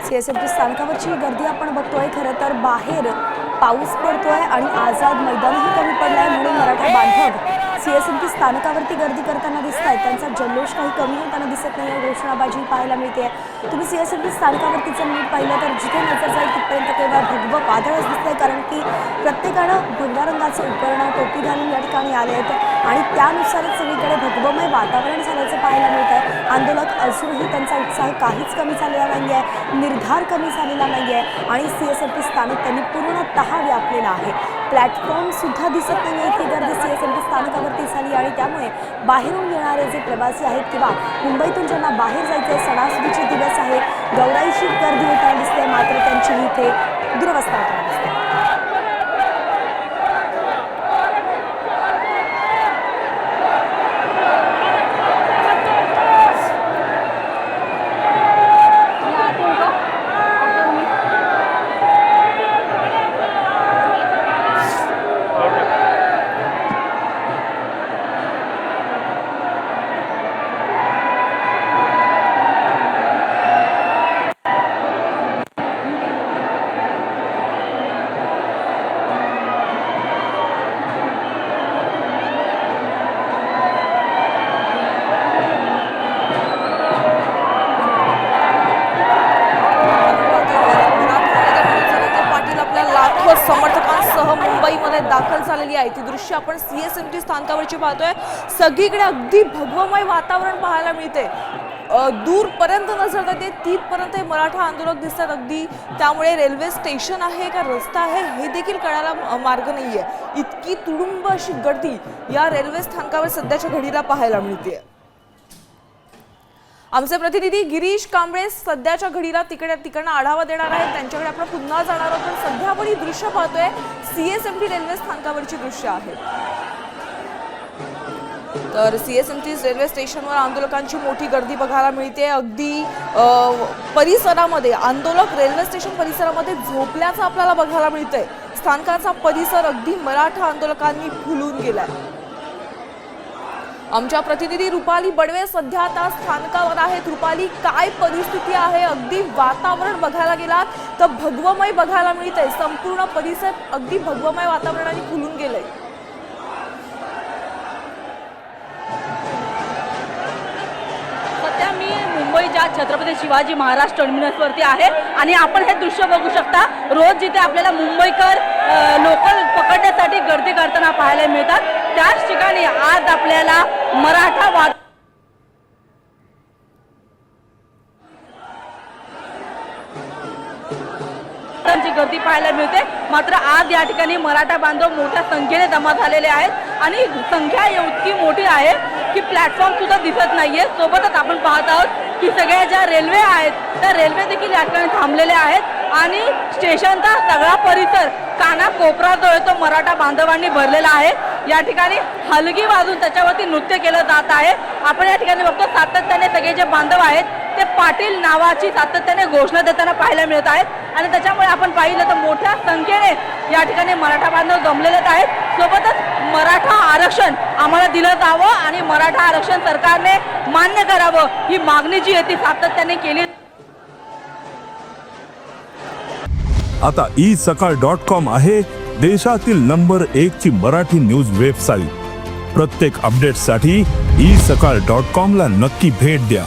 CSMT स्थानकावरची गर्दी आपण बघतोय। खरं तर बाहेर पाऊस पडतोय आणि आझाद मैदानही कमी पडलाय, म्हणून मराठा बांधव सीएसएमटी स्थानकावरती गर्दी करताना दिसतायत। त्यांचा जल्लोष काही कमी होताना दिसत नाहीये, घोषणाबाजी पाहायला मिळते। तुम्ही सीएसएमटी स्थानकावरतीचं नीट पाहिलं तर जिथे नजर जाईल तिथपर्यंत केवळ भगवं वादळच दिसतंय, कारण की प्रत्येकानं भगव्या रंगाचं उपकरण टोपी घालून या ठिकाणी आले आहेत आणि त्यानुसारच सगळीकडे भगवमय वातावरण झाल्याचं पाहायला मिळतंय। आंदोलक अजूनही त्यांचा उत्साह काहीच कमी झालेला नाहीये, निर्धार कमी झालेला नाहीये आणि सीएसएमटी स्थानक त्यांनी पूर्णतः व्यापलेलं आहे। प्लॅटफॉर्म सुद्धा दिसत नाहीये, इतकी गर्दी सीएसएमटी स्थानकावरती झाली आणि त्यामुळे बाहेरून येणारे जे प्रवासी आहेत किंवा मुंबईतून ज्यांना बाहेर जायचे सणासुदीचे दिवस आहे, गौराईची गर्दी होताना दिसते, मात्र त्यांची इथे दुरवस्था होताना दिसते। समर्थकांसह मुंबईमध्ये दाखल झालेली आहे ती दृश्य आपण सीएसएमटी स्थानकावरची पाहतोय। सगळीकडे अगदी भगवमय वातावरण पाहायला मिळते, दूरपर्यंत नजर जाते तिथपर्यंत मराठा आंदोलक दिसतात अगदी। त्यामुळे रेल्वे स्टेशन आहे का रस्ता आहे हे देखील कळायला मार्ग नाहीये, इतकी तुडुंब अशी गर्दी या रेल्वे स्थानकावर सध्याच्या घडीला पाहायला मिळते। आमचे प्रतिनिधी गिरीश कांबळे सध्याच्या घडीला तिकडनं आढावा देणार आहेत, त्यांच्याकडे आपण पुन्हा जाणार आहोत। पण सध्या आपण ही दृश्य पाहतोय सीएसएमटी रेल्वे स्थानकावरची दृश्य आहेत। तर सीएसएमटी रेल्वे स्टेशनवर आंदोलकांची मोठी गर्दी बघायला मिळते। अगदी परिसरामध्ये आंदोलक रेल्वे स्टेशन परिसरामध्ये झोपल्याचं आपल्याला बघायला मिळतंय। स्थानकाचा परिसर अगदी मराठा आंदोलकांनी फुलून गेलाय। आमच्या प्रतिनिधी रुपाली बडवे सध्या आता स्थानकावर आहेत। रुपाली, काय परिस्थिती आहे? अगदी वातावरण बघायला गेलात तर भगवमय बघायला मिळतंय, संपूर्ण परिसर अगदी भगवमय वातावरणाने फुलून गेलंय। सध्या मी मुंबईच्या छत्रपती शिवाजी महाराज टर्मिनसवरती आहे आणि आपण हे दृश्य बघू शकता। रोज जिथे आपल्याला मुंबईकर लोकल पकडण्यासाठी गर्दी करताना पाहायला मिळतात, त्याच ठिकाणी आज आपल्याला मराठा गर्दी पाहायला मिळते। मात्र आज या ठिकाणी मराठा बांधव मोठ्या संख्येने जमा झालेले आहेत आणि संख्या इतकी मोठी आहे की प्लॅटफॉर्म सुद्धा दिसत नाहीये। सोबतच आपण पाहत आहोत की सगळ्या ज्या रेल्वे आहेत त्या रेल्वे देखील या ठिकाणी थांबलेल्या आहेत आणि स्टेशनचा सगळा परिसर कानाकोपरा जो आहे तो मराठा बांधवांनी भरलेला आहे। या ठिकाणी हलगी वाजून त्याच्यावरती नृत्य केलं जात आहे। आपण या ठिकाणी बघतो सातत्याने सगळे जे बांधव आहेत ते पाटील नावाची सातत्याने घोषणा देताना पाहायला मिळत आहेत आणि त्याच्यामुळे आपण पाहिलं तर मोठ्या संख्येने या ठिकाणी मराठा बांधव जमलेले आहेत। सोबतच मराठा आरक्षण आम्हाला दिलं जावं आणि मराठा आरक्षण सरकारने मान्य करावं ही मागणी जी आहे ती सातत्याने केली। आता isakal.com आहे देशातील नंबर 1 ची मराठी न्यूज वेबसाईट। प्रत्येक अपडेटसाठी isakal.com ला नक्की भेट द्या।